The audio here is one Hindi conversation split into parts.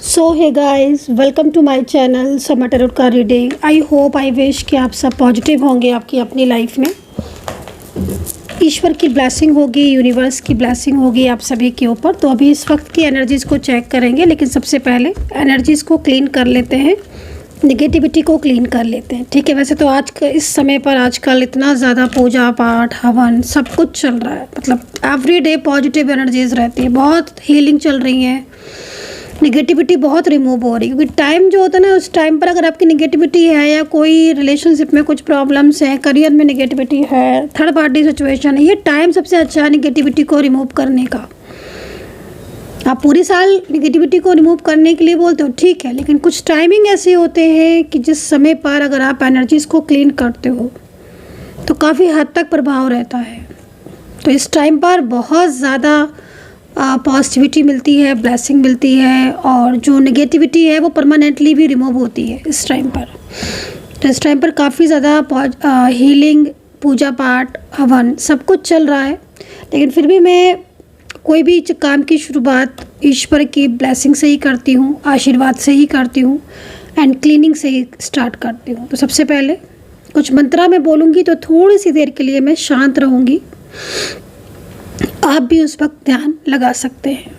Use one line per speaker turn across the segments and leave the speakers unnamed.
So hey guys, welcome to my channel Sama tarot का reading. I hope I wish कि आप सब पॉजिटिव होंगे आपकी अपनी लाइफ में। ईश्वर की ब्लेसिंग होगी, यूनिवर्स की ब्लेसिंग होगी आप सभी के ऊपर। तो अभी इस वक्त की एनर्जीज़ को चेक करेंगे, लेकिन सबसे पहले एनर्जीज़ को क्लीन कर लेते हैं, निगेटिविटी को क्लीन कर लेते हैं। ठीक है, वैसे तो आज इस समय पर आजकल इतना ज़्यादा पूजा पाठ हवन सब कुछ चल रहा है, मतलब एवरी डे पॉजिटिव एनर्जीज़ रहती है, बहुत हीलिंग चल रही है, निगेटिविटी बहुत रिमूव हो रही है। क्योंकि टाइम जो होता है ना, उस टाइम पर अगर आपकी निगेटिविटी है या कोई रिलेशनशिप में कुछ प्रॉब्लम्स हैं, करियर में निगेटिविटी है, थर्ड पार्टी सिचुएशन है, ये टाइम सबसे अच्छा है निगेटिविटी को रिमूव करने का। आप पूरी साल निगेटिविटी को रिमूव करने के लिए बोलते हो, ठीक है, लेकिन कुछ टाइमिंग ऐसे होते हैं कि जिस समय पर अगर आप एनर्जीज़ को क्लीन करते हो तो काफ़ी हद तक प्रभाव रहता है। तो इस टाइम पर बहुत ज़्यादा पॉजिटिविटी मिलती है, ब्लेसिंग मिलती है, और जो नेगेटिविटी है वो परमानेंटली भी रिमूव होती है इस टाइम पर। तो इस टाइम पर काफ़ी ज़्यादा हीलिंग, पूजा पाठ, हवन सब कुछ चल रहा है। लेकिन फिर भी मैं कोई भी काम की शुरुआत ईश्वर की ब्लेसिंग से ही करती हूँ, आशीर्वाद से ही करती हूँ, एंड क्लीनिंग से ही स्टार्ट करती हूँ। तो सबसे पहले कुछ मंत्रा मैं बोलूँगी तो थोड़ी सी देर के लिए मैं शांत रहूँगी, आप भी उस वक्त ध्यान लगा सकते हैं।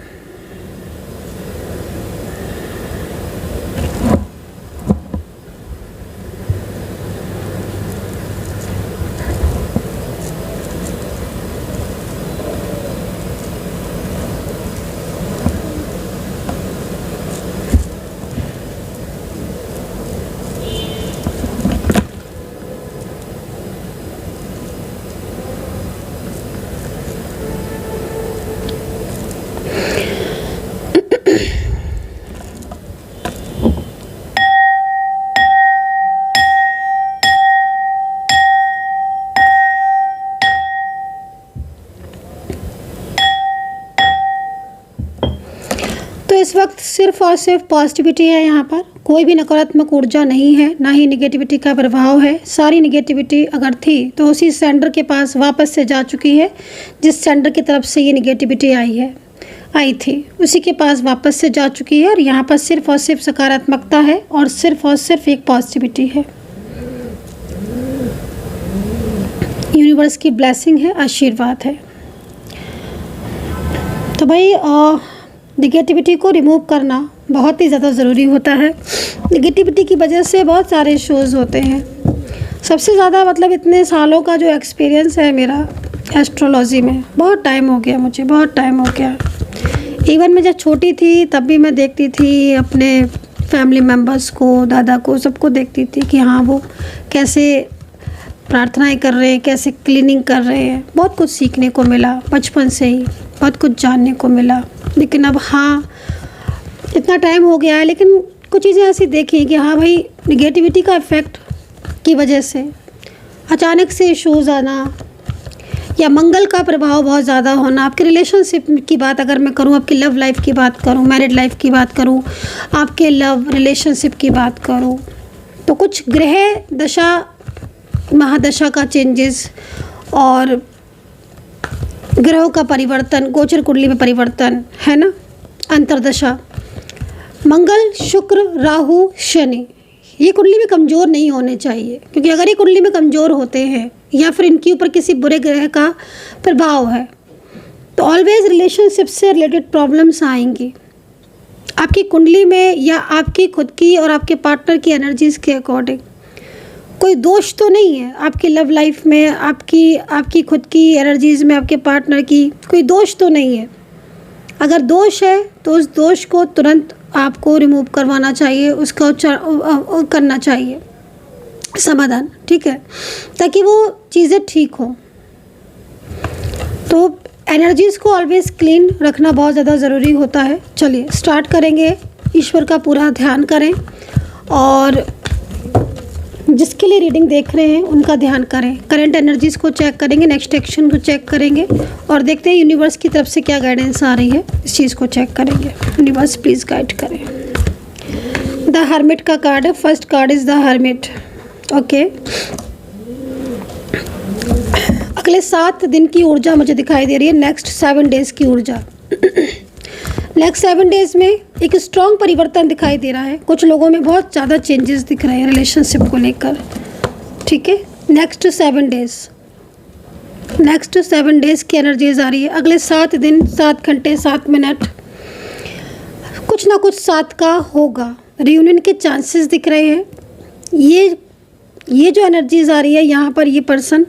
तो इस वक्त सिर्फ और सिर्फ पॉजिटिविटी है, यहाँ पर कोई भी नकारात्मक ऊर्जा नहीं है, ना ही निगेटिविटी का प्रभाव है। सारी निगेटिविटी अगर थी तो उसी सेंडर के पास वापस से जा चुकी है, जिस सेंडर की तरफ से ये निगेटिविटी आई थी उसी के पास वापस से जा चुकी है। और यहाँ पर सिर्फ और सिर्फ सकारात्मकता है और सिर्फ एक पॉजिटिविटी है। यूनिवर्स की ब्लेसिंग है, आशीर्वाद है। तो भाई निगेटिविटी को रिमूव करना बहुत ही ज़्यादा ज़रूरी होता है। निगेटिविटी की वजह से बहुत सारे इश्यूज़ होते हैं। सबसे ज़्यादा मतलब इतने सालों का जो एक्सपीरियंस है मेरा एस्ट्रोलॉजी में, बहुत टाइम हो गया मुझे, बहुत टाइम हो गया। इवन मैं जब छोटी थी तब भी मैं देखती थी अपने फैमिली मेम्बर्स को, दादा को, सबको देखती थी कि हाँ वो कैसे प्रार्थनाएं कर रहे हैं, कैसे क्लीनिंग कर रहे हैं। बहुत कुछ सीखने को मिला बचपन से ही, बहुत कुछ जानने को मिला। लेकिन अब हाँ, इतना टाइम हो गया है, लेकिन कुछ चीज़ें ऐसी देखी कि हाँ भाई, निगेटिविटी का इफ़ेक्ट की वजह से अचानक से इश्यूज़ आना या मंगल का प्रभाव बहुत ज़्यादा होना। आपके रिलेशनशिप की बात अगर मैं करूँ, आपकी लव लाइफ की बात करूँ, मैरिड लाइफ की बात करूँ, आपके लव रिलेशनशिप की बात करूँ, तो कुछ ग्रह दशा महादशा का चेंजेस और ग्रहों का परिवर्तन, गोचर कुंडली में परिवर्तन है ना, अंतरदशा, मंगल, शुक्र, राहु, शनि, ये कुंडली में कमज़ोर नहीं होने चाहिए। क्योंकि अगर ये कुंडली में कमज़ोर होते हैं या फिर इनके ऊपर किसी बुरे ग्रह का प्रभाव है तो ऑलवेज रिलेशनशिप से रिलेटेड प्रॉब्लम्स आएंगी आपकी कुंडली में, या आपकी खुद की और आपके पार्टनर की एनर्जीज़ के अकॉर्डिंग। कोई दोष तो नहीं है आपकी लव लाइफ में, आपकी खुद की एनर्जीज़ में, आपके पार्टनर की कोई दोष तो नहीं है। अगर दोष है तो उस दोष को तुरंत आपको रिमूव करवाना चाहिए, उसका करना चाहिए समाधान, ठीक है, ताकि वो चीज़ें ठीक हों। तो एनर्जीज़ को ऑलवेज क्लीन रखना बहुत ज़्यादा ज़रूरी होता है। चलिए स्टार्ट करेंगे। ईश्वर का पूरा ध्यान करें और जिसके लिए रीडिंग देख रहे हैं उनका ध्यान करें। करंट एनर्जीज़ को चेक करेंगे, नेक्स्ट एक्शन को चेक करेंगे और देखते हैं यूनिवर्स की तरफ से क्या गाइडेंस आ रही है, इस चीज़ को चेक करेंगे। यूनिवर्स प्लीज़ गाइड करें। द हर्मिट का कार्ड है, first card is the hermit. Okay, अगले 7 दिन की ऊर्जा मुझे दिखाई दे रही है, नेक्स्ट 7 डेज़ की ऊर्जा। नेक्स्ट 7 डेज़ में एक स्ट्रॉन्ग परिवर्तन दिखाई दे रहा है। कुछ लोगों में बहुत ज़्यादा चेंजेस दिख रहे हैं रिलेशनशिप को लेकर, ठीक है। नेक्स्ट 7 डेज़ की एनर्जीज आ रही है। अगले 7 दिन, 7 घंटे, 7 मिनट कुछ ना कुछ साथ का होगा। रियूनियन के चांसेस दिख रहे हैं। ये जो एनर्जीज आ रही है यहाँ पर, ये पर्सन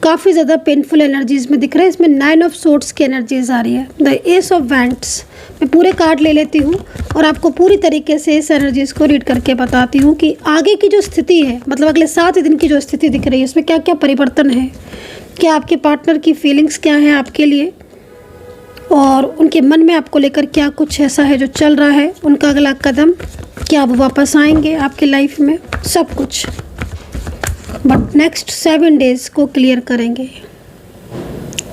काफ़ी ज़्यादा पेनफुल एनर्जीज में दिख रहा है। इसमें 9 ऑफ सोर्ड्स की एनर्जीज आ रही है। The S of wands. मैं पूरे कार्ड ले लेती हूँ और आपको पूरी तरीके से इस एनर्जीज को रीड करके बताती हूँ कि आगे की जो स्थिति है, मतलब अगले 7 दिन की जो स्थिति दिख रही है, इसमें क्या क्या परिवर्तन है, क्या आपके पार्टनर की फीलिंग्स क्या हैं आपके लिए, और उनके मन में आपको लेकर क्या कुछ ऐसा है जो चल रहा है, उनका अगला कदम, क्या वो वापस आएंगे आपकी लाइफ में, सब कुछ। बट नेक्स्ट 7 डेज़ को क्लियर करेंगे।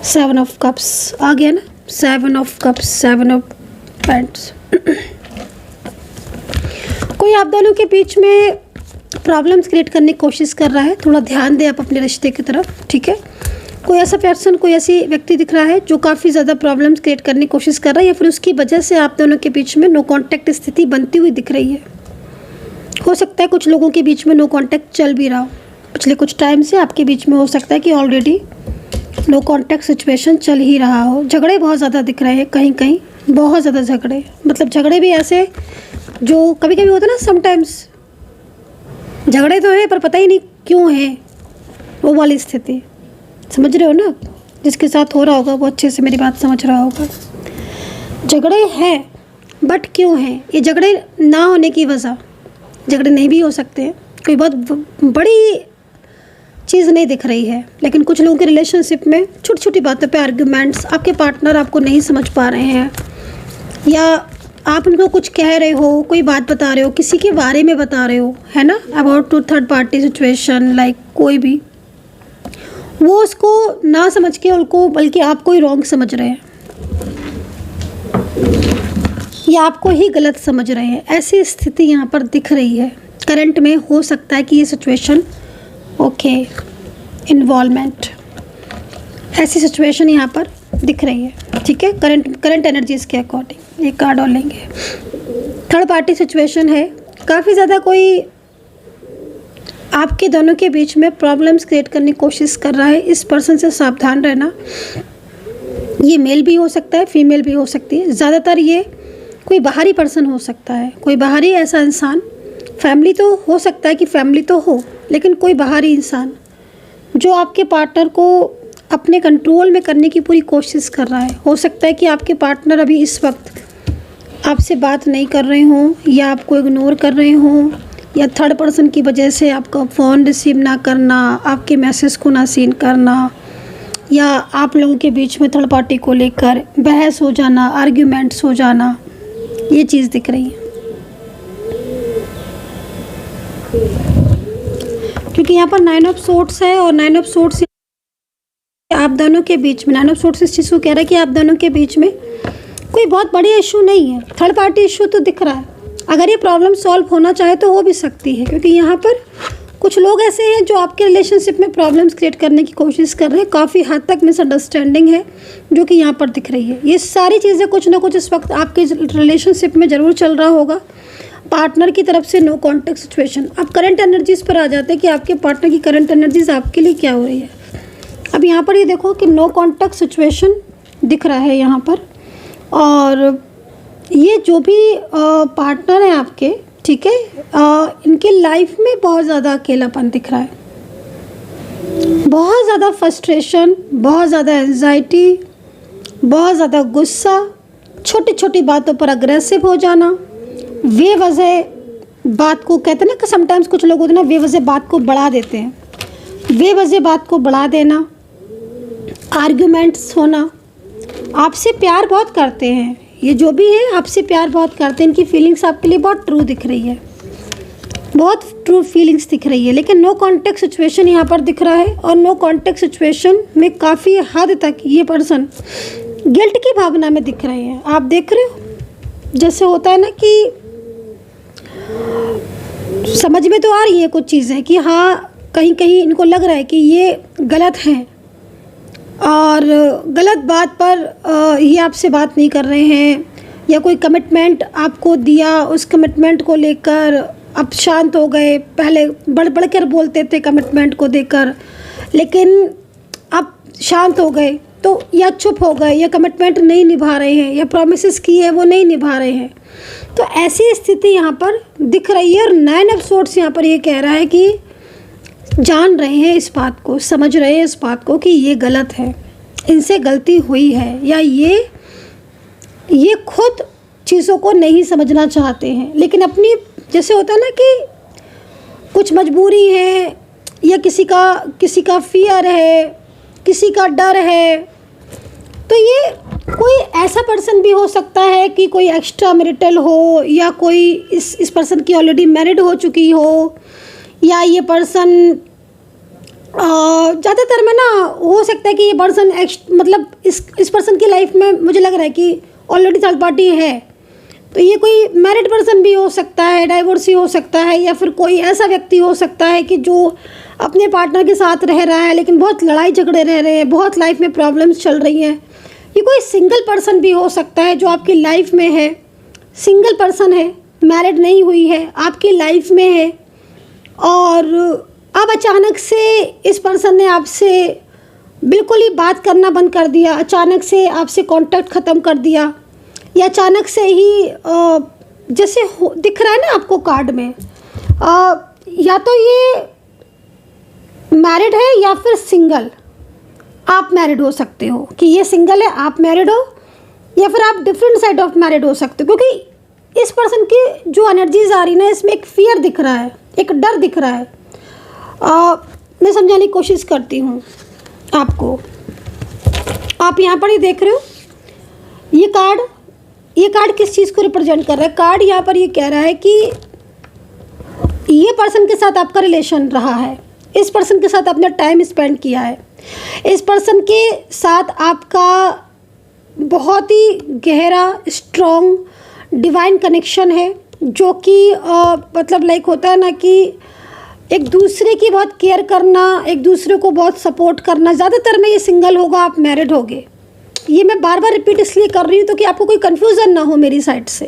7 ऑफ कप्स आ गया ना, 7 ऑफ कप्स, 7 ऑफ पेंट्स। कोई आप दोनों के बीच में प्रॉब्लम्स क्रिएट करने की कोशिश कर रहा है। थोड़ा ध्यान दें आप अपने रिश्ते की तरफ, ठीक है। कोई ऐसा पर्सन, कोई ऐसी व्यक्ति दिख रहा है जो काफ़ी ज़्यादा प्रॉब्लम्स क्रिएट करने की कोशिश कर रहा है, या फिर उसकी वजह से आप दोनों के बीच में नो कांटेक्ट स्थिति बनती हुई दिख रही है। हो सकता है कुछ लोगों के बीच में नो कांटेक्ट चल भी रहा हो पिछले कुछ टाइम से। आपके बीच में हो सकता है कि ऑलरेडी नो कांटेक्ट सिचुएशन चल ही रहा हो। झगड़े बहुत ज़्यादा दिख रहे हैं, कहीं कहीं बहुत ज़्यादा झगड़े, मतलब झगड़े भी ऐसे जो कभी कभी होता है ना, समटाइम्स झगड़े तो है पर पता ही नहीं क्यों है, वो वाली स्थिति। समझ रहे हो ना, जिसके साथ हो रहा होगा वो अच्छे से मेरी बात समझ रहा होगा। झगड़े हैं बट क्यों हैं? ये झगड़े ना होने की वजह, झगड़े नहीं भी हो सकते हैं, कोई बहुत बड़ी चीज़ नहीं दिख रही है, लेकिन कुछ लोगों के रिलेशनशिप में छोटी छोटी बातों पे आर्ग्यूमेंट्स, आपके पार्टनर आपको नहीं समझ पा रहे हैं, या आप उनको कुछ कह रहे हो, कोई बात बता रहे हो, किसी के बारे में बता रहे हो, है ना, about to third party situation, like कोई भी, वो उसको ना समझ के उनको बल्कि आपको ही रॉन्ग समझ रहे हैं या आपको ही गलत समझ रहे हैं। ऐसी स्थिति यहाँ पर दिख रही है। करंट में हो सकता है कि ये सिचुएशन, ओके, इन्वॉल्वमेंट, ऐसी सिचुएशन यहाँ पर दिख रही है, ठीक है। करंट एनर्जीज के अकॉर्डिंग एक कार्ड और लेंगे। थर्ड पार्टी सिचुएशन है, काफ़ी ज़्यादा कोई आपके दोनों के बीच में प्रॉब्लम्स क्रिएट करने की कोशिश कर रहा है। इस पर्सन से सावधान रहना। ये मेल भी हो सकता है, फीमेल भी हो सकती है। ज़्यादातर ये कोई बाहरी पर्सन हो सकता है, कोई बाहरी ऐसा इंसान। फैमिली तो हो सकता है कि फैमिली तो हो, लेकिन कोई बाहरी इंसान जो आपके पार्टनर को अपने कंट्रोल में करने की पूरी कोशिश कर रहा है। हो सकता है कि आपके पार्टनर अभी इस वक्त आपसे बात नहीं कर रहे हों, या आपको इग्नोर कर रहे हों, या थर्ड पर्सन की वजह से आपका फ़ोन रिसीव ना करना, आपके मैसेज को ना सीन करना, या आप लोगों के बीच में थर्ड पार्टी को लेकर बहस हो जाना, आर्ग्यूमेंट्स हो जाना, ये चीज़ दिख रही है। क्योंकि यहाँ पर 9 ऑफ सोर्ड्स है, और 9 ऑफ सोर्ड्स आप दोनों के बीच में, 9 ऑफ सोर्ड्स इस चीज़ को कह रहा है कि आप दोनों के बीच में कोई बहुत बड़ी इशू नहीं है। थर्ड पार्टी इशू तो दिख रहा है। अगर ये प्रॉब्लम सॉल्व होना चाहे तो हो भी सकती है, क्योंकि यहाँ पर कुछ लोग ऐसे हैं जो आपके रिलेशनशिप में प्रॉब्लम्स क्रिएट करने की कोशिश कर रहे हैं। काफ़ी हद तक मिसअंडरस्टैंडिंग है जो कि यहाँ पर दिख रही है। ये सारी चीज़ें कुछ ना कुछ इस वक्त आपके रिलेशनशिप में ज़रूर चल रहा होगा। पार्टनर की तरफ से नो कॉन्टेक्ट सिचुएशन। अब करंट एनर्जीज़ पर आ जाते हैं कि आपके पार्टनर की करंट एनर्जीज़ आपके लिए क्या हो रही है। अब यहाँ पर ये देखो कि नो कॉन्टेक्ट सिचुएशन दिख रहा है यहाँ पर, और ये जो भी पार्टनर है आपके, ठीक है, इनके लाइफ में बहुत ज़्यादा अकेलापन दिख रहा है, बहुत ज़्यादा फ्रस्ट्रेशन, बहुत ज़्यादा एंजाइटी, बहुत ज़्यादा गुस्सा, छोटी छोटी बातों पर अग्रेसिव हो जाना, बेवजह बात को, कहते हैं ना कि समटाइम्स कुछ लोग होते हैं ना बेवजह बात को बढ़ा देते हैं, बेवजह बात को बढ़ा देना, आर्ग्यूमेंट्स होना। आपसे प्यार बहुत करते हैं, ये जो भी है आपसे प्यार बहुत करते हैं, इनकी फीलिंग्स आपके लिए बहुत ट्रू दिख रही है, बहुत ट्रू फीलिंग्स दिख रही है। लेकिन नो कॉन्टेक्ट सिचुएशन यहाँ पर दिख रहा है, और नो कॉन्टेक्ट सिचुएशन में काफ़ी हद तक ये पर्सन गिल्ट की भावना में दिख रहे हैं। आप देख रहे हो, जैसे होता है ना कि समझ में तो आ रही है कुछ चीज़ें कि हाँ कहीं कहीं इनको लग रहा है कि ये गलत हैं, और गलत बात पर ये आपसे बात नहीं कर रहे हैं, या कोई कमिटमेंट आपको दिया, उस कमिटमेंट को लेकर अब शांत हो गए। पहले बढ़ बढ़ कर बोलते थे कमिटमेंट को देकर, लेकिन अब शांत हो गए, तो या चुप हो गए, या कमिटमेंट नहीं निभा रहे हैं, या प्रॉमिसेस किए वो नहीं निभा रहे हैं। तो ऐसी स्थिति यहाँ पर दिख रही है। और 9 ऑफ सोर्ड्स यहाँ पर ये कह रहा है कि जान रहे हैं इस बात को, समझ रहे हैं इस बात को कि ये गलत है, इनसे गलती हुई है, या ये खुद चीज़ों को नहीं समझना चाहते हैं, लेकिन अपनी, जैसे होता है ना कि कुछ मजबूरी है, या किसी का फियर है, किसी का डर है। तो ये कोई ऐसा पर्सन भी हो सकता है कि कोई एक्स्ट्रा मैरिटल हो, या कोई इस पर्सन की ऑलरेडी मैरिड हो चुकी हो, या ये पर्सन ज़्यादातर में ना हो सकता है कि ये पर्सन मतलब इस पर्सन की लाइफ में मुझे लग रहा है कि ऑलरेडी थर्ड पार्टी है। तो ये कोई मैरिड पर्सन भी हो सकता है, डाइवोर्सी हो सकता है, या फिर कोई ऐसा व्यक्ति हो सकता है कि जो अपने पार्टनर के साथ रह रहा है लेकिन बहुत लड़ाई झगड़े रह रहे हैं, बहुत लाइफ में प्रॉब्लम्स चल रही हैं। ये कोई सिंगल पर्सन भी हो सकता है जो आपकी लाइफ में है, सिंगल पर्सन है, मैरिड नहीं हुई है, आपकी लाइफ में है, और अब अचानक से इस पर्सन ने आपसे बिल्कुल ही बात करना बंद कर दिया, अचानक से आपसे कांटेक्ट ख़त्म कर दिया, या अचानक से ही जैसे दिख रहा है ना आपको कार्ड में, या तो ये मैरिड है या फिर सिंगल। आप मैरिड हो सकते हो कि ये सिंगल है, आप मैरिड हो, या फिर आप डिफरेंट साइड ऑफ मैरिड हो सकते हो, क्योंकि इस पर्सन की जो एनर्जीज आ रही ना, इसमें एक फियर दिख रहा है, एक डर दिख रहा है। मैं समझाने की कोशिश करती हूँ आपको। आप यहाँ पर ही देख रहे हो, ये कार्ड किस चीज़ को रिप्रेजेंट कर रहा है? कार्ड यहाँ पर ये कह रहा है कि ये पर्सन के साथ आपका रिलेशन रहा है, इस पर्सन के साथ आपने टाइम स्पेंड किया है, इस पर्सन के साथ आपका बहुत ही गहरा स्ट्रॉन्ग डिवाइन कनेक्शन है, जो कि मतलब लाइक होता है ना कि एक दूसरे की बहुत केयर करना, एक दूसरे को बहुत सपोर्ट करना। ज़्यादातर में ये सिंगल होगा, आप मैरिड होगे। ये मैं बार बार रिपीट इसलिए कर रही हूँ तो कि आपको कोई कन्फ्यूज़न ना हो मेरी साइड से,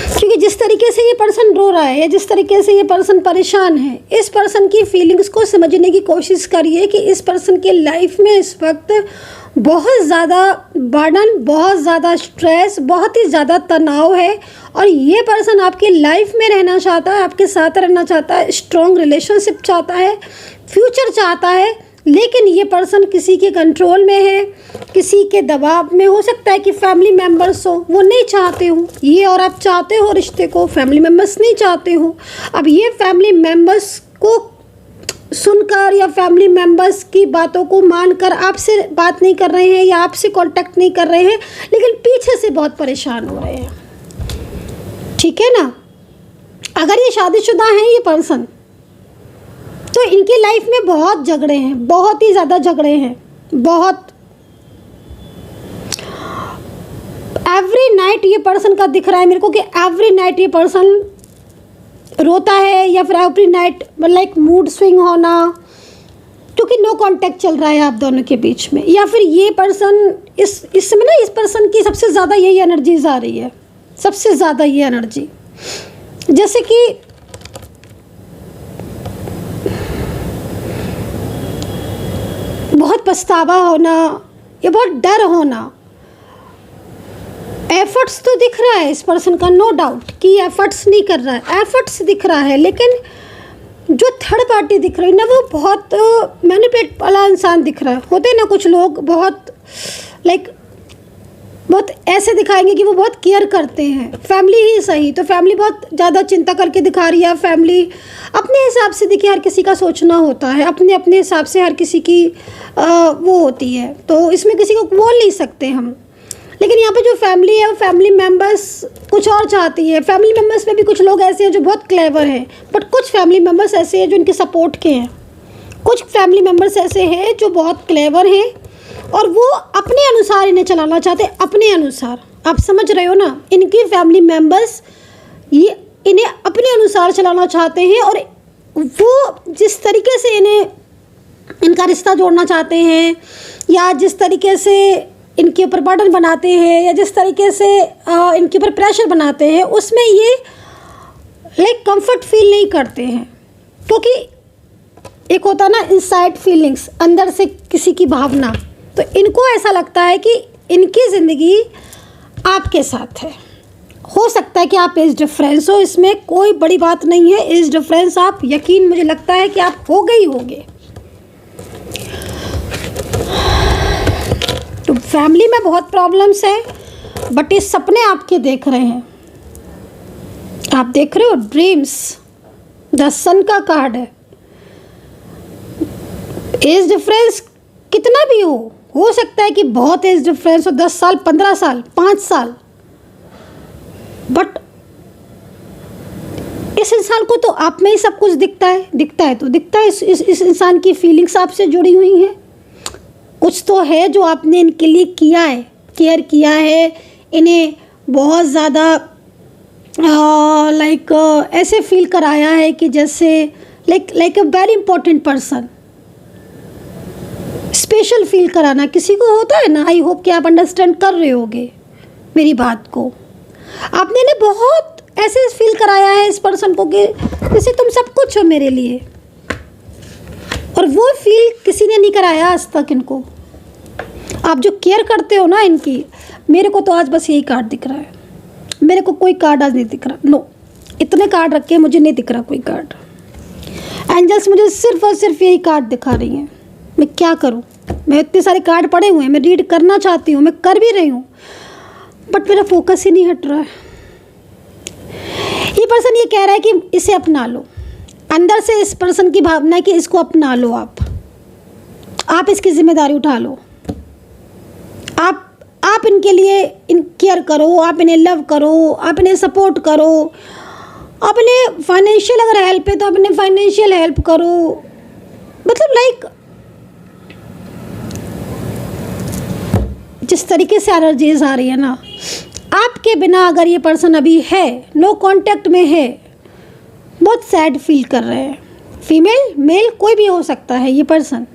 क्योंकि जिस तरीके से ये पर्सन रो रहा है या जिस तरीके से ये पर्सन परेशान है, इस पर्सन की फीलिंग्स को समझने की कोशिश करिए कि इस पर्सन की लाइफ में इस वक्त बहुत ज़्यादा बर्डन, बहुत ज़्यादा स्ट्रेस, बहुत ही ज़्यादा तनाव है, और ये पर्सन आपकी लाइफ में रहना चाहता है, आपके साथ रहना चाहता है, स्ट्रॉन्ग रिलेशनशिप चाहता है, फ्यूचर चाहता है, लेकिन ये पर्सन किसी के कंट्रोल में है, किसी के दबाव में। हो सकता है कि फैमिली मेम्बर्स हो, वो नहीं चाहते हो ये, और आप चाहते हो रिश्ते को, फैमिली मेम्बर्स नहीं चाहते हो। अब ये फैमिली मेम्बर्स को सुनकर या फैमिली मेम्बर्स की बातों को मानकर आपसे बात नहीं कर रहे हैं या आपसे कांटेक्ट नहीं कर रहे हैं, लेकिन पीछे से बहुत परेशान हो रहे हैं। ठीक है ना? अगर ये शादीशुदा हैं ये पर्सन, तो इनकी लाइफ में बहुत झगड़े हैं, बहुत ही ज़्यादा झगड़े हैं, बहुत। एवरी नाइट ये पर्सन का दिख रहा है मेरे को कि एवरी नाइट ये पर्सन रोता है, या फिर every night like mood swing होना, क्योंकि नो कांटेक्ट चल रहा है आप दोनों के बीच में। या फिर ये पर्सन इस समय ना, इस पर्सन की सबसे ज़्यादा यही एनर्जीज आ रही है, सबसे ज़्यादा ये एनर्जी, जैसे कि बहुत पछतावा होना या बहुत डर होना। एफर्ट्स तो दिख रहा है इस पर्सन का, नो डाउट कि एफर्ट्स नहीं कर रहा है, एफर्ट्स दिख रहा है, लेकिन जो थर्ड पार्टी दिख रही है ना, वो बहुत मैनिपुलेट वाला इंसान दिख रहा है। होते हैं ना कुछ लोग बहुत लाइक बहुत ऐसे दिखाएंगे कि वो बहुत केयर करते हैं, फैमिली ही सही, तो फैमिली बहुत ज़्यादा चिंता करके दिखा रही है। फैमिली अपने हिसाब से, देखिए हर किसी का सोचना होता है, अपने अपने हिसाब से हर किसी की वो होती है, तो इसमें किसी को बोल नहीं सकते हम। लेकिन यहाँ पे जो फैमिली है, वो फैमिली मेम्बर्स कुछ और चाहती है। फैमिली मेम्बर्स में भी कुछ लोग ऐसे हैं जो बहुत क्लेवर हैं, बट कुछ फैमिली मेम्बर्स ऐसे हैं जो इनके सपोर्ट के हैं। कुछ फैमिली मेम्बर्स ऐसे हैं जो बहुत क्लेवर हैं और वो अपने अनुसार इन्हें चलाना चाहते हैं, अपने अनुसार। आप समझ रहे हो ना? इनकी फैमिली मेम्बर्स ये इन्हें अपने अनुसार चलाना चाहते हैं, और वो जिस तरीके से इनका रिश्ता जोड़ना चाहते हैं, या जिस तरीके से इनके ऊपर बर्डन बनाते हैं या जिस तरीके से इनके ऊपर प्रेशर बनाते हैं, उसमें ये लाइक कंफर्ट फील नहीं करते हैं। क्योंकि एक होता ना इनसाइड फीलिंग्स, अंदर से किसी की भावना, तो इनको ऐसा लगता है कि इनकी ज़िंदगी आपके साथ है। हो सकता है कि आप एज डिफरेंस हो, इसमें कोई बड़ी बात नहीं है। एज डिफरेंस आप यकीन मुझे लगता है कि आप हो गए ही होंगे। तो फैमिली में बहुत प्रॉब्लम्स है, बट ये सपने आपके देख रहे हैं। आप देख रहे हो ड्रीम्स, द सन का कार्ड है। एज डिफरेंस कितना भी हो सकता है कि बहुत एज डिफरेंस हो, 10 साल, 15 साल, 5 साल, बट इस इंसान को तो आप में ही सब कुछ दिखता है। इस इंसान की फीलिंग्स आपसे जुड़ी हुई हैं। कुछ तो है जो आपने इनके लिए किया है, केयर किया है, इन्हें बहुत ज़्यादा लाइक ऐसे फील कराया है कि जैसे like a very important person, special feel कराना किसी को होता है ना। आई होप कि आप अंडरस्टैंड कर रहे होगे मेरी बात को। आपने इन्हें बहुत ऐसे फील कराया है इस पर्सन को कि जैसे तुम सब कुछ हो मेरे लिए, और वो फील किसी ने नहीं कराया आज तक इनको। आप जो केयर करते हो ना इनकी, मेरे को तो आज बस यही कार्ड दिख रहा है। मेरे को कोई कार्ड आज नहीं दिख रहा। नो, इतने कार्ड रखे मुझे नहीं दिख रहा कोई कार्ड। एंजल्स मुझे सिर्फ और सिर्फ यही कार्ड दिखा रही हैं। मैं क्या करूं? मैं इतने सारे कार्ड पड़े हुए हैं, मैं रीड करना चाहती हूँ, मैं कर भी रही हूँ, बट मेरा फोकस ही नहीं हट रहा है। ये पर्सन ये कह रहा है कि इसे अपना लो। अंदर से इस पर्सन की भावना है कि इसको अपना लो। आप इसकी जिम्मेदारी उठा लो। आप इनके लिए केयर करो, आप इन्हें लव करो, आप इन्हें सपोर्ट करो, आप इन्हें फाइनेंशियल अगर हेल्प है तो आप इन्हें फाइनेंशियल हेल्प करो। मतलब लाइक जिस तरीके से एनर्जीज आ रही है ना, आपके बिना अगर ये पर्सन अभी है, नो कांटेक्ट में है, बहुत सैड फील कर रहे हैं। फीमेल मेल कोई भी हो सकता है ये पर्सन,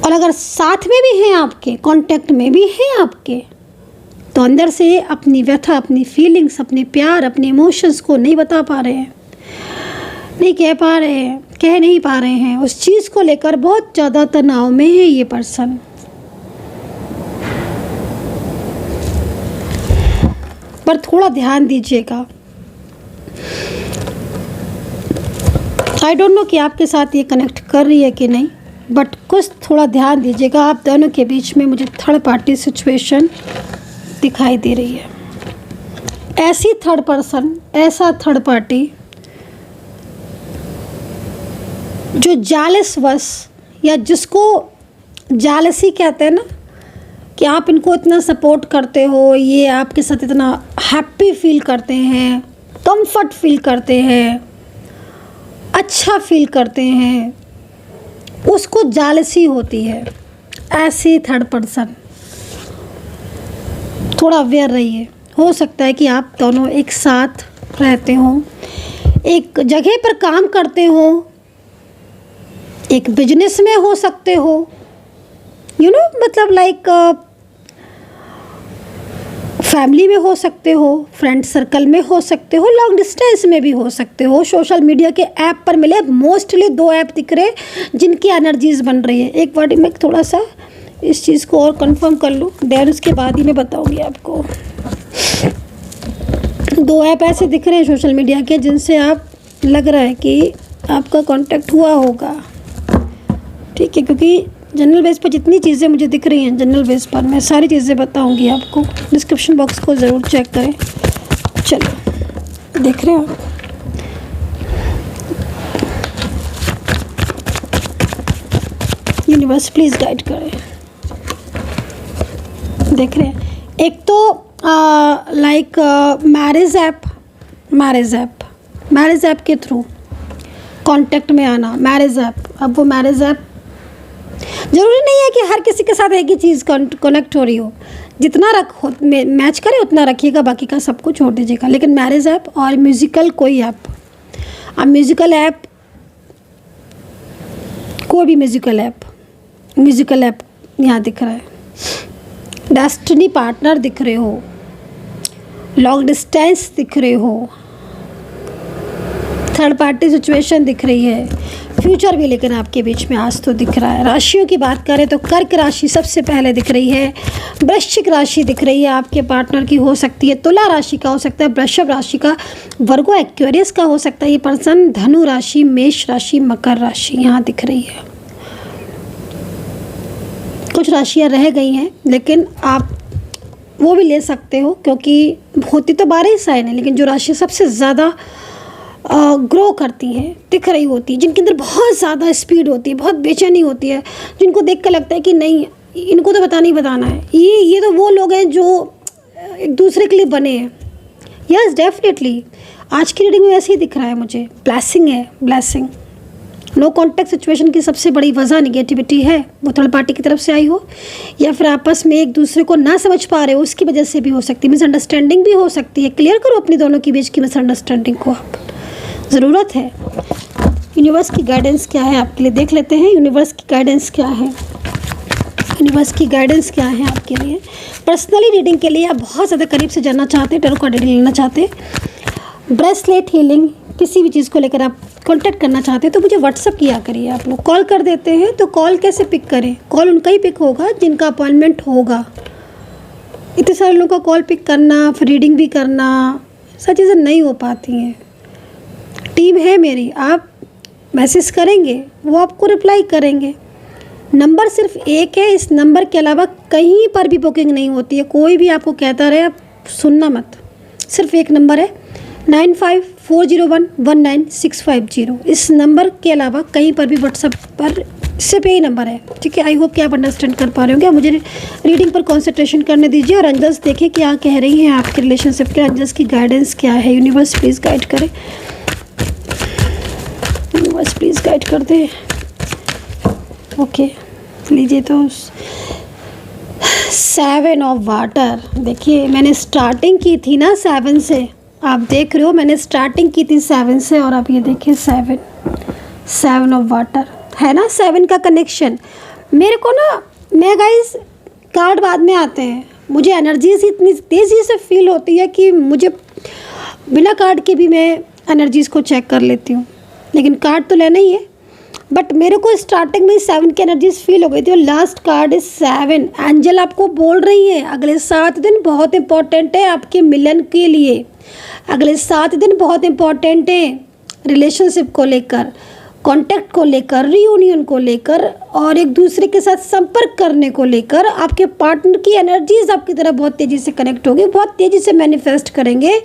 और अगर साथ में भी हैं आपके, कांटेक्ट में भी हैं आपके, तो अंदर से अपनी व्यथा, अपनी फीलिंग्स, अपने प्यार, अपने इमोशंस को नहीं बता पा रहे हैं, नहीं कह पा रहे हैं, कह नहीं पा रहे हैं। उस चीज़ को लेकर बहुत ज़्यादा तनाव में है ये पर्सन। पर थोड़ा ध्यान दीजिएगा। आई डोंट नो कि आपके साथ ये कनेक्ट कर रही है कि नहीं, बट कुछ थोड़ा ध्यान दीजिएगा। आप दोनों के बीच में मुझे थर्ड पार्टी सिचुएशन दिखाई दे रही है। ऐसी थर्ड पर्सन, ऐसा थर्ड पार्टी जो जालस वश, या जिसको जालसी कहते हैं ना, कि आप इनको इतना सपोर्ट करते हो, ये आपके साथ इतना हैप्पी फील करते हैं, कंफर्ट फील करते हैं, अच्छा फील करते हैं, उसको जालसी होती है। ऐसी थर्ड पर्सन थोड़ा अवेयर रहिए। हो सकता है कि आप दोनों एक साथ रहते हो, एक जगह पर काम करते हो, एक बिजनेस में हो सकते हो, मतलब लाइक फैमिली में हो सकते हो, फ्रेंड सर्कल में हो सकते हो, लॉन्ग डिस्टेंस में भी हो सकते हो, सोशल मीडिया के ऐप पर मिले। मोस्टली 2 ऐप दिख रहे जिनकी एनर्जीज बन रही है। एक बार मैं थोड़ा सा इस चीज़ को और कंफर्म कर लूँ, देन उसके बाद ही मैं बताऊँगी आपको। 2 ऐप ऐसे दिख रहे हैं सोशल मीडिया के जिनसे आप लग रहा है कि आपका कांटेक्ट हुआ होगा। ठीक है, क्योंकि जनरल बेस पर जितनी चीज़ें मुझे दिख रही हैं, जनरल बेस पर मैं सारी चीज़ें बताऊंगी आपको। डिस्क्रिप्शन बॉक्स को ज़रूर चेक करें। चलो, देख रहे हो आप, यूनिवर्स प्लीज़ गाइड करें। देख रहे हैं, एक तो लाइक मैरिज ऐप के थ्रू कांटेक्ट में आना। मैरिज ऐप, अब वो मैरिज ऐप ज़रूरी नहीं है कि हर किसी के साथ एक ही चीज़ कनेक्ट हो रही हो। जितना मैच करे उतना रखिएगा, बाकी का सब कुछ छोड़ दीजिएगा। लेकिन मैरिज ऐप और म्यूज़िकल कोई ऐप, अब म्यूज़िकल ऐप, कोई भी म्यूज़िकल ऐप यहाँ दिख रहा है। डेस्टिनी पार्टनर दिख रहे हो, लॉन्ग डिस्टेंस दिख रहे हो, थर्ड पार्टी सिचुएशन दिख रही है, फ्यूचर भी लेकिन आपके बीच में आज तो दिख रहा है। राशियों की बात करें तो कर्क राशि सबसे पहले दिख रही है, वृश्चिक राशि दिख रही है आपके पार्टनर की, हो सकती है तुला राशि का, हो सकता है वृषभ राशि का, वर्गो एक्वेरियस का हो सकता है ये पर्सन, धनु राशि, मेष राशि, मकर राशि यहाँ दिख रही है। कुछ राशियाँ रह गई हैं लेकिन आप वो भी ले सकते हो, क्योंकि होती तो 12 ही साइन है, लेकिन जो राशि सबसे ज़्यादा ग्रो करती है, दिख रही होती है, जिनके अंदर बहुत ज़्यादा स्पीड होती है, बहुत बेचैनी होती है, जिनको देख कर लगता है कि नहीं इनको तो बताना ही बताना है, ये तो वो लोग हैं जो एक दूसरे के लिए बने हैं। यस डेफिनेटली आज की रीडिंग में ऐसे ही दिख रहा है मुझे, ब्लेसिंग है, ब्लेसिंग। नो कॉन्टैक्ट सिचुएशन की सबसे बड़ी वजह निगेटिविटी है, वो थर्ड पार्टी की तरफ से आई हो या फिर आपस में एक दूसरे को ना समझ पा रहे हो उसकी वजह से भी हो सकती है, मिसअंडरस्टैंडिंग भी हो सकती है। क्लियर करो अपनी दोनों के बीच की मिसअंडरस्टैंडिंग को, आप ज़रूरत है। यूनिवर्स की गाइडेंस क्या है आपके लिए देख लेते हैं। यूनिवर्स की गाइडेंस क्या है, यूनिवर्स की गाइडेंस क्या है आपके लिए। पर्सनली रीडिंग के लिए आप बहुत ज़्यादा करीब से जानना चाहते हैं, टैरो कार्ड रीडिंग लेना चाहते हैं, ब्रेसलेट हीलिंग, किसी भी चीज़ को लेकर आप कांटेक्ट करना चाहते हैं तो मुझे व्हाट्सअप किया करिए। आप लोग कॉल कर देते हैं तो कॉल कैसे पिक करें, कॉल उनका ही पिक होगा जिनका अपॉइंटमेंट होगा। इतने सारे लोगों का कॉल पिक करना, फिर रीडिंग भी करना, सब चीज़ें नहीं हो पाती हैं। टीम है मेरी, आप मैसेज करेंगे वो आपको रिप्लाई करेंगे। नंबर सिर्फ एक है, इस नंबर के अलावा कहीं पर भी बुकिंग नहीं होती है। कोई भी आपको कहता रहे आप सुनना मत, सिर्फ एक नंबर है 9540119650। इस नंबर के अलावा कहीं पर भी व्हाट्सएप पर सिर्फ यही नंबर है, ठीक है। आई होप कि आप अंडरस्टैंड कर पा रहे होंगे। मुझे रीडिंग पर कॉन्सेंट्रेशन करने दीजिए और एंजल्स देखें क्या कह रही हैं आपके रिलेशनशिप के। एंजल्स की गाइडेंस क्या है, यूनिवर्स प्लीज़ गाइड करें, यूनिवर्स प्लीज़ गाइड कर दे। ओके लीजिए तो 7 ऑफ वाटर। देखिए मैंने स्टार्टिंग की थी ना 7 से, आप देख रहे हो मैंने स्टार्टिंग की थी 7 से और अब ये देखिए 7 ऑफ वाटर है ना, 7 का कनेक्शन। मेरे को ना, मैं गाइस कार्ड बाद में आते हैं, मुझे एनर्जीज इतनी तेज़ी से फील होती है कि मुझे बिना कार्ड के भी मैं एनर्जीज़ को चेक कर लेती हूँ, लेकिन कार्ड तो लेना ही है। बट मेरे को स्टार्टिंग में 7 की एनर्जीज फील हो गई थी और लास्ट कार्ड इज 7। एंजल आपको बोल रही है अगले 7 दिन बहुत इंपॉर्टेंट है आपके मिलन के लिए। अगले 7 दिन बहुत इंपॉर्टेंट है रिलेशनशिप को लेकर, कांटेक्ट को लेकर, रीयूनियन को लेकर और एक दूसरे के साथ संपर्क करने को लेकर। आपके पार्टनर की एनर्जीज आपकी तरफ बहुत तेज़ी से कनेक्ट होगी, बहुत तेज़ी से मैनिफेस्ट करेंगे।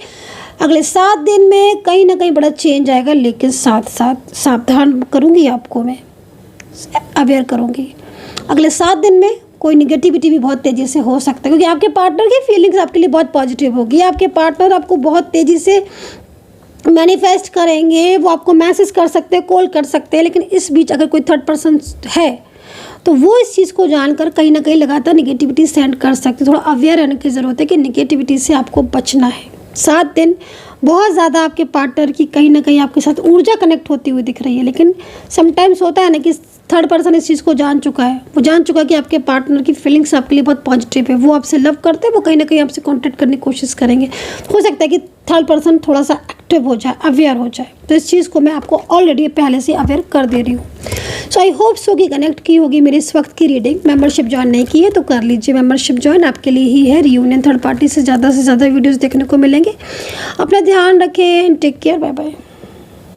अगले 7 दिन में कहीं ना कहीं बड़ा चेंज आएगा, लेकिन साथ साथ सावधान करूँगी आपको, मैं अवेयर करूँगी। अगले 7 दिन में कोई निगेटिविटी भी बहुत तेज़ी से हो सकता है, क्योंकि आपके पार्टनर की फीलिंग्स आपके लिए बहुत पॉजिटिव होगी। आपके पार्टनर आपको बहुत तेज़ी से मैनिफेस्ट करेंगे, वो आपको मैसेज कर सकते हैं, कॉल कर सकते हैं। लेकिन इस बीच अगर कोई थर्ड पर्सन है तो वो इस चीज़ को जानकर कहीं ना कहीं लगातार निगेटिविटी सेंड कर सकते हैं। थोड़ा अवेयर रहने की ज़रूरत है कि निगेटिविटी से आपको बचना है। 7 दिन बहुत ज़्यादा आपके पार्टनर की कहीं ना कहीं आपके साथ ऊर्जा कनेक्ट होती हुई दिख रही है, लेकिन समटाइम्स होता है ना कि थर्ड पर्सन इस चीज़ को जान चुका है, वो जान चुका है कि आपके पार्टनर की फीलिंग्स आपके लिए बहुत पॉजिटिव है, वो आपसे लव करते हैं, वो कहीं ना कहीं आपसे कांटेक्ट करने की कोशिश करेंगे। हो सकता है कि थर्ड पर्सन थोड़ा सा एक्टिव हो जाए, अवेयर हो जाए। तो इस चीज़ को मैं आपको ऑलरेडी पहले से अवेयर कर दे रही हूँ। सो आई होप सो कि कनेक्ट की होगी मेरी इस वक्त की रीडिंग। मेंबरशिप ज्वाइन नहीं की है तो कर लीजिए, मेंबरशिप ज्वाइन आपके लिए ही है। रियूनियन थर्ड पार्टी से ज़्यादा वीडियोज़ देखने को मिलेंगे। अपना ध्यान रखें, टेक केयर, बाय बाय।